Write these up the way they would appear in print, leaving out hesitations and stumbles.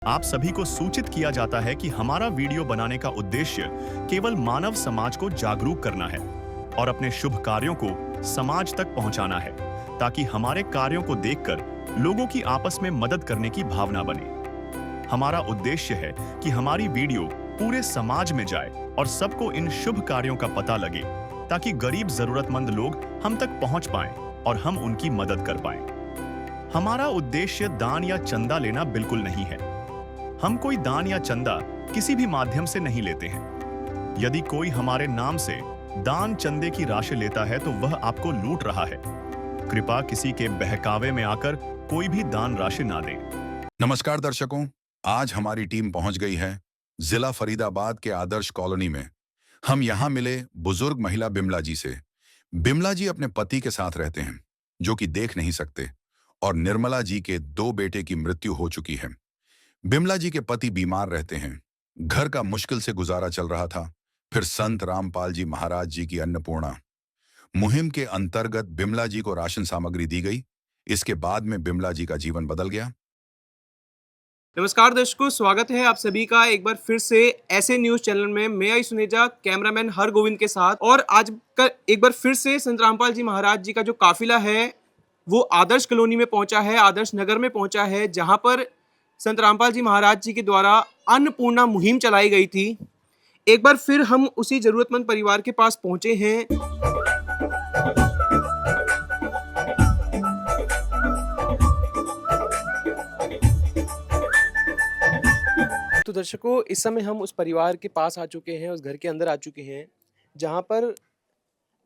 आप सभी को सूचित किया जाता है कि हमारा वीडियो बनाने का उद्देश्य केवल मानव समाज को जागरूक करना है और अपने शुभ कार्यों को समाज तक पहुंचाना है, ताकि हमारे कार्यों को देखकर लोगों की आपस में मदद करने की भावना बने। हमारा उद्देश्य है कि हमारी वीडियो पूरे समाज में जाए और सबको इन शुभ कार्यों का पता लगे, ताकि गरीब जरूरतमंद लोग हम तक पहुंच पाएं और हम उनकी मदद कर पाएं। हमारा उद्देश्य दान या चंदा लेना बिल्कुल नहीं है। हम कोई दान या चंदा किसी भी माध्यम से नहीं लेते हैं। यदि कोई हमारे नाम से दान चंदे की राशि लेता है तो वह आपको लूट रहा है। कृपया किसी के बहकावे में आकर कोई भी दान राशि ना दें। नमस्कार दर्शकों, आज हमारी टीम पहुंच गई है जिला फरीदाबाद के आदर्श कॉलोनी में। हम यहां मिले बुजुर्ग महिला बिमला जी से। बिमला जी अपने पति के साथ रहते हैं, जो कि देख नहीं सकते, और निर्मला जी के 2 बेटे की मृत्यु हो चुकी है। बिमला जी के पति बीमार रहते हैं। घर का मुश्किल से गुजारा चल रहा था। फिर संत रामपाल जी महाराज जी की अन्नपूर्णा मुहिम के अंतर्गत बिमला जी को राशन सामग्री दी गई। इसके बाद में बिमला जी का जीवन बदल गया। नमस्कार दर्शकों, स्वागत है आप सभी का एक बार फिर से ऐसे न्यूज चैनल में। मैं आई सुनेजा, कैमरामैन हर गोविंद के साथ। और आज का एक बार फिर से संत रामपाल जी महाराज जी का जो काफिला है वो आदर्श कॉलोनी में पहुंचा है, आदर्श नगर में पहुंचा है, जहां पर संत रामपाल जी महाराज जी के द्वारा अन्नपूर्णा मुहिम चलाई गई थी। एक बार फिर हम उसी जरूरतमंद परिवार के पास पहुंचे हैं। तो दर्शकों, इस समय हम उस परिवार के पास आ चुके हैं, उस घर के अंदर आ चुके हैं, जहां पर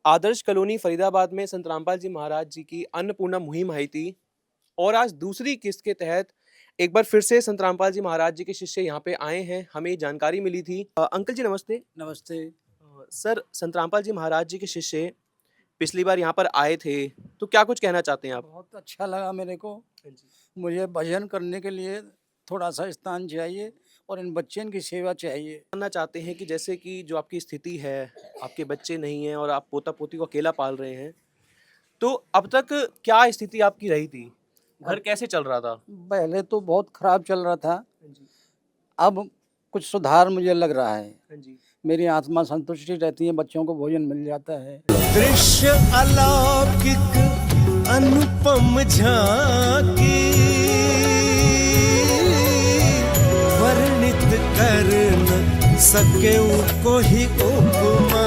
आदर्श कॉलोनी फरीदाबाद में संत रामपाल जी महाराज जी की अन्नपूर्णा मुहिम आई थी। और आज दूसरी किस्त के तहत एक बार फिर से संत रामपाल जी महाराज जी के शिष्य यहाँ पे आए हैं। हमें ये जानकारी मिली थी। अंकल जी नमस्ते। नमस्ते। सर, संत रामपाल जी महाराज जी के शिष्य पिछली बार यहाँ पर आए थे, तो क्या कुछ कहना चाहते हैं आप? बहुत अच्छा लगा मेरे को। हाँ जी। मुझे भजन करने के लिए थोड़ा सा स्थान चाहिए और इन बच्चों की सेवा चाहिए। जानना चाहते हैं कि जैसे कि जो आपकी स्थिति है, आपके बच्चे नहीं हैं और आप पोता पोती को अकेला पाल रहे हैं, तो अब तक क्या स्थिति आपकी रही थी? घर कैसे चल रहा था? पहले तो बहुत खराब चल रहा था, हाँ जी। अब कुछ सुधार मुझे लग रहा है। हाँ जी। मेरी आत्मा संतुष्टि रहती है, बच्चों को भोजन मिल जाता है। दृश्य अलौकिक अनुपम झांकी वर्णित कर न सके कोई उपमा।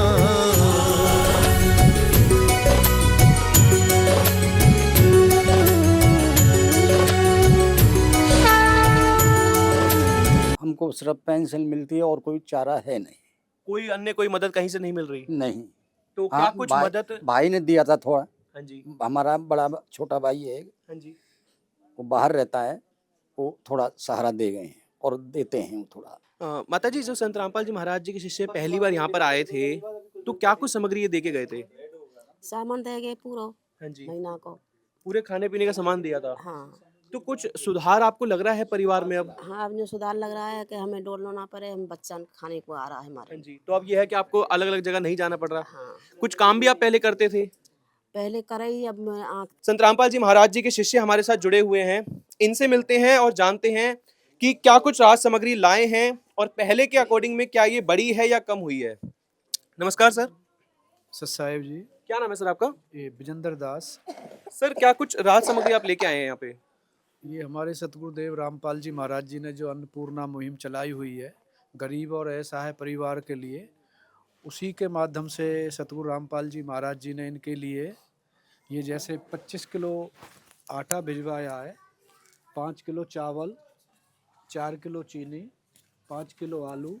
हमको सिर्फ पेंशन मिलती है और कोई चारा है नहीं। कोई मदद कहीं से नहीं मिल रही? नहीं। तो क्या हाँ, कुछ भाई, मदद? भाई ने दिया था थोड़ा। हाँ जी। हमारा बड़ा छोटा भाई है, हाँ जी। वो बाहर रहता है, वो थोड़ा सहारा दे गए हैं और देते हैं थोड़ा। माता जी, जो संत रामपाल जी महाराज जी के शिष्य पहली बार यहाँ पर आए थे, तो क्या कुछ सामग्री ये दे के गए थे? सामान दे गए पूरा हाँ जी। महीना को। पूरे खाने पीने का सामान दिया था। हाँ। तो कुछ सुधार आपको लग रहा है परिवार में अब? हाँ, अब जो सुधार लग रहा है कि हमें डोलना ना पड़े, हम बच्चा खाने को आ रहा है हाँ हमारे। जी। तो अब ये है कि आपको अलग अलग जगह नहीं जाना पड़ रहा। हाँ, कुछ काम भी आप पहले करते थे? पहले करे ही, अब मैं आँख। संत रामपाल जी महाराज जी के शिष्य हमारे साथ जुड़े हुए हैं। इनसे मिलते हैं और जानते हैं कि क्या कुछ राज सामग्री लाए हैं और पहले के अकॉर्डिंग में क्या ये बड़ी है या कम हुई है। नमस्कार सर। सर साहेब जी, क्या नाम है सर आपका? ये विजेंद्र दास। सर, क्या कुछ राज सामग्री आप लेके आए हैं यहाँ पे? ये हमारे सतगुरुदेव रामपाल जी महाराज जी ने जो अन्नपूर्णा मुहिम चलाई हुई है गरीब और असहाय परिवार के लिए, उसी के माध्यम से सतगुरु रामपाल जी महाराज जी ने इनके लिए ये जैसे 25 किलो आटा भिजवाया है, 5 किलो चावल, 4 किलो चीनी, 5 किलो आलू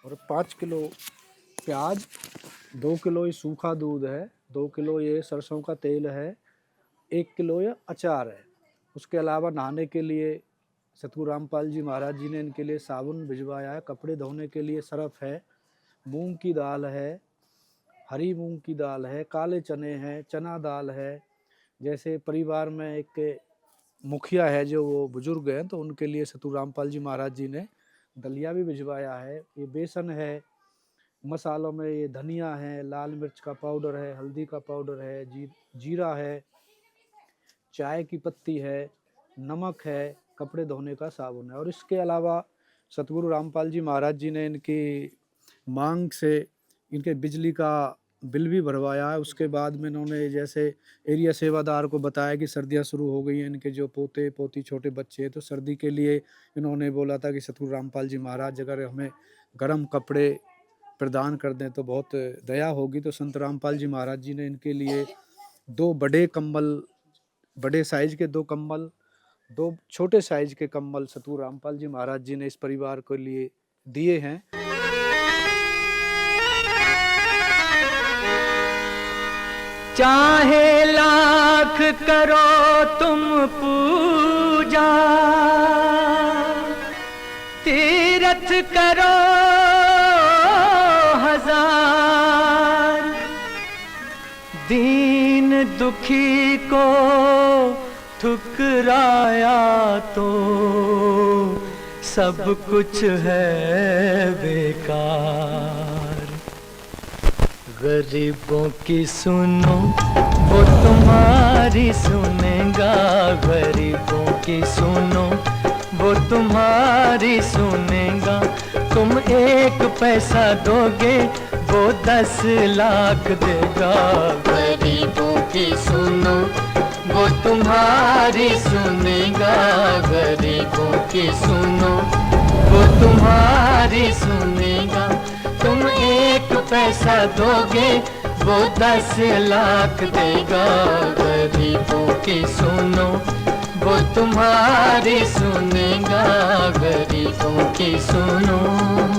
और 5 किलो प्याज, 2 किलो ये सूखा दूध है, 2 किलो ये सरसों का तेल है, 1 किलो ये अचार है। उसके अलावा नहाने के लिए सतगुरु रामपाल जी महाराज जी ने इनके लिए साबुन भिजवाया है, कपड़े धोने के लिए सरफ है, मूंग की दाल है, हरी मूंग की दाल है, काले चने हैं, चना दाल है। जैसे परिवार में एक मुखिया है जो वो बुजुर्ग हैं, तो उनके लिए सतगुरु रामपाल जी महाराज जी ने दलिया भी भिजवाया है। ये बेसन है, मसालों में ये धनिया है, लाल मिर्च का पाउडर है, हल्दी का पाउडर है, जीरा है, चाय की पत्ती है, नमक है, कपड़े धोने का साबुन है। और इसके अलावा सतगुरु रामपाल जी महाराज जी ने इनकी मांग से इनके बिजली का बिल भी भरवाया है। उसके बाद में इन्होंने जैसे एरिया सेवादार को बताया कि सर्दियां शुरू हो गई हैं, इनके जो पोते पोती छोटे बच्चे हैं, तो सर्दी के लिए इन्होंने बोला था कि सतगुरु रामपाल जी महाराज अगर हमें गर्म कपड़े प्रदान कर दें तो बहुत दया होगी। तो संत रामपाल जी महाराज जी ने इनके लिए 2 बड़े कंबल, बड़े साइज के 2 कंबल, 2 छोटे साइज के कंबल सतगुरु रामपाल जी महाराज जी ने इस परिवार के लिए दिए हैं। चाहे लाख करो तुम पूजा, तीरथ करो हजार, दीन दुखी को ठुकराया तो सब कुछ है बेकार। गरीबों की सुनो वो तुम्हारी सुनेगा, गरीबों की सुनो वो तुम्हारी सुनेगा। तुम 1 पैसा दोगे वो 10 लाख देगा। गरीबों की सुनो वो तुम्हारी सुनेगा, गरीबों की सुनो वो तुम्हारी सुनेगा। तुम 1 पैसा दोगे वो 10 लाख देगा। गरीबों की सुनो वो तुम्हारी सुनेगा, गरीबों की सुनो।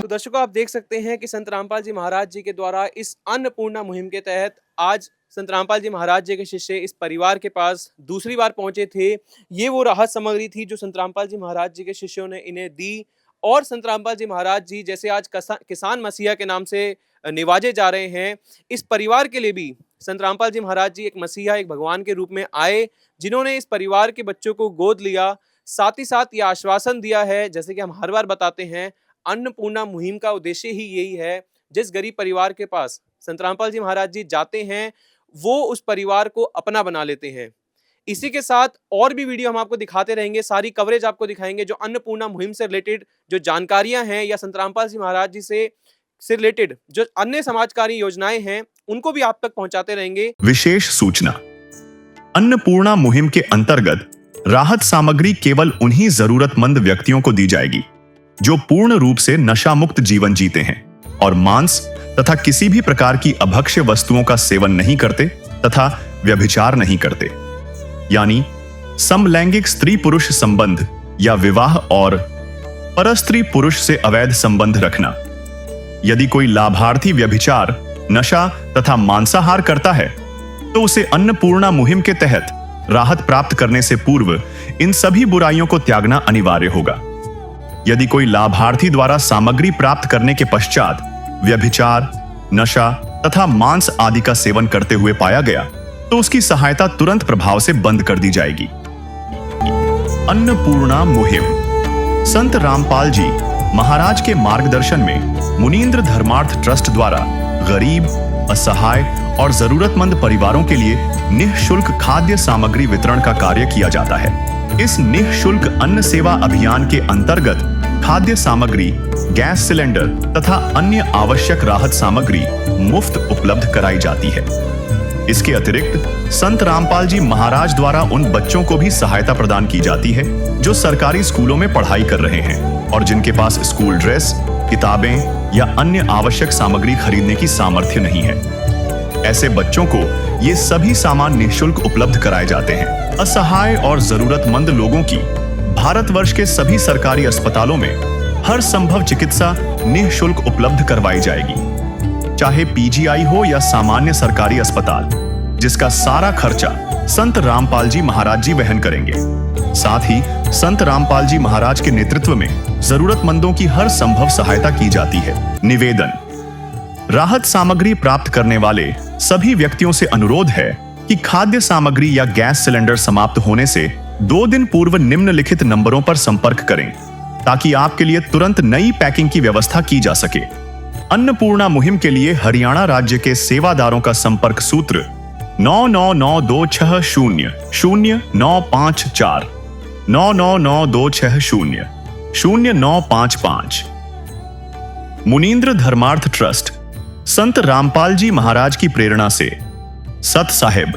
तो दर्शकों, आप देख सकते हैं कि संत रामपाल जी महाराज जी के द्वारा इस अन्नपूर्णा मुहिम के तहत आज संत रामपाल जी महाराज जी के शिष्य इस परिवार के पास दूसरी बार पहुंचे थे। ये वो राहत सामग्री थी जो संत रामपाल जी महाराज जी के शिष्यों ने इन्हें दी। और संत रामपाल जी महाराज जी जैसे आज किसान मसीहा के नाम से निवाजे जा रहे हैं, इस परिवार के लिए भी संत रामपाल जी महाराज जी एक मसीहा, एक भगवान के रूप में आए, जिन्होंने इस परिवार के बच्चों को गोद लिया। साथ ही साथ ये आश्वासन दिया है, जैसे कि हम हर बार बताते हैं, अन्नपूर्णा मुहिम का उद्देश्य ही यही है। जिस गरीब परिवार के पास संत रामपाल जी महाराज जी जाते हैं, वो उस परिवार को अपना बना लेते हैं। इसी के साथ और भी वीडियो हम आपको दिखाते रहेंगे, सारी कवरेज आपको दिखाएंगे जो अन्नपूर्णा मुहिम से रिलेटेड जो जानकारियां हैं या संत रामपाल जी महाराज जी से रिलेटेड जो अन्य समाजकारी योजनाएं हैं, उनको भी आप तक पहुंचाते रहेंगे। विशेष सूचना, अन्नपूर्णा मुहिम के अंतर्गत राहत सामग्री केवल उन्हीं जरूरतमंद व्यक्तियों को दी जाएगी जो पूर्ण रूप से नशा मुक्त जीवन जीते हैं और मांस तथा किसी भी प्रकार की अभक्ष्य वस्तुओं का सेवन नहीं करते तथा व्यभिचार नहीं करते, यानी समलैंगिक स्त्री पुरुष संबंध या विवाह और परस्त्री पुरुष से अवैध संबंध रखना। यदि कोई लाभार्थी व्यभिचार, नशा तथा मांसाहार करता है तो उसे अन्नपूर्णा मुहिम के तहत राहत प्राप्त करने से पूर्व इन सभी बुराइयों को त्यागना अनिवार्य होगा। यदि कोई लाभार्थी द्वारा सामग्री प्राप्त करने के पश्चात व्यभिचार, नशा तथा मांस आदि का सेवन करते हुए पाया गया तो उसकी सहायता तुरंत प्रभाव से बंद कर दी जाएगी। अन्नपूर्णा मुहिम संत रामपाल जी महाराज के मार्गदर्शन में मुनीन्द्र धर्मार्थ ट्रस्ट द्वारा गरीब, असहाय और जरूरतमंद परिवारों के लिए निःशुल्क खाद्य सामग्री वितरण का कार्य किया जाता है। इस निःशुल्क अन्न सेवा अभियान के अंतर्गत खाद्य सामग्री, गैस सिलेंडर तथा अन्य आवश्यक राहत सामग्री मुफ्त उपलब्ध कराई जाती है। इसके अतिरिक्त संत रामपाल जी महाराज द्वारा उन बच्चों को भी सहायता प्रदान की जाती है जो सरकारी स्कूलों में पढ़ाई कर रहे हैं और जिनके पास स्कूल ड्रेस, किताबें या अन्य आवश्यक सामग्री खरीदने की सामर्थ्य नहीं है। ऐसे बच्चों को ये सभी सामान निःशुल्क उपलब्ध कराए जाते हैं। असहाय और जरूरतमंद लोगों की भारतवर्ष के सभी सरकारी अस्पतालों में हर संभव चिकित्सा निःशुल्क उपलब्ध करवाई जाएगी, चाहे पीजीआई हो या सामान्य सरकारी अस्पताल, जिसका सारा खर्चा संत रामपाल जी महाराज जी वहन करेंगे। साथ ही संत रामपाल जी महाराज के नेतृत्व में जरूरतमंदों की हर संभव सहायता की जाती है। निवेदन, राहत सामग्री प्राप्त करने वाले सभी व्यक्तियों से अनुरोध है कि खाद्य सामग्री या गैस सिलेंडर समाप्त होने से 2 दिन पूर्व निम्नलिखित नंबरों पर संपर्क करें ताकि आपके लिए तुरंत नई पैकिंग की व्यवस्था की जा सके। अन्नपूर्णा मुहिम के लिए हरियाणा राज्य के सेवादारों का संपर्क सूत्र 9992600954, 999260 0955। मुनींद्र धर्मार्थ ट्रस्ट संत रामपाल जी महाराज की प्रेरणा से सत साहिब